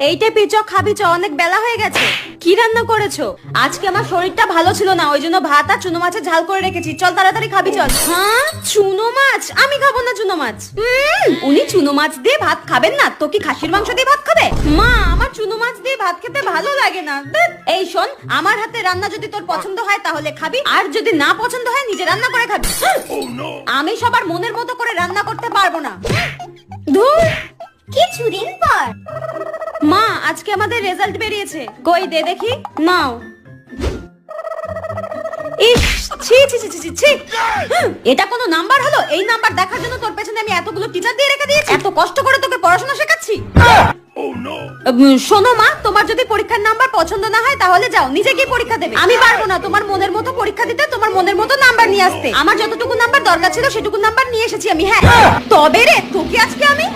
এইটা পিচ খাবি চ, অনেক বেলা হয়ে গেছে। কি রান্না করেছো? আজকে আমার শরীরটা ভালো ছিল না, ওই জন্য ভাত আর চুনো মাছের ঝাল করে রেখেছি। চল তাড়াতাড়ি খাবি চল। হ্যাঁ, চুনো মাছ? আমি খাবো না চুনো মাছ। উনি চুনো মাছ দিয়ে ভাত খাবেন না তো কি খাসির মাংস দিয়ে ভাত খাবে? মা, আমার চুনো মাছ দিয়ে ভাত খেতে ভালো লাগে না। এই শোন, আমার হাতে রান্না যদি তোর পছন্দ হয় তাহলে খাবি, আর যদি না পছন্দ হয় নিজে রান্না করে খাবি। আমি সবার মনের মতো করে রান্না করতে পারবো না। ধুর, কিছুদিন পর। মা, আজকে আমাদের রেজাল্ট বেরিয়েছে। কই দে দেখি। নাও। ইস, ছি ছি ছি ছি ছি। এটা কোনো নাম্বার হলো? এই নাম্বার দেখার জন্য তোর পেছনে আমি এতগুলো টিচার দিয়ে রেখে দিয়েছি, এত কষ্ট করে তোকে পড়াশোনা শেখাচ্ছি। শোনো মা, তোমার যদি পরীক্ষার নাম্বার পছন্দ না হয় তাহলে যাও, নিজে গিয়ে পরীক্ষা দেবে। আমি পারবো না তোমার মনের মতো পরীক্ষা দিতে, তোমার মনের মতো নাম্বার নিয়ে আসতে। আমার যতটুকু নাম্বার দরকার ছিল সেটুকু নাম্বার নিয়ে এসেছি আমি। হ্যাঁ, তবে রে তোকে আজকে আমি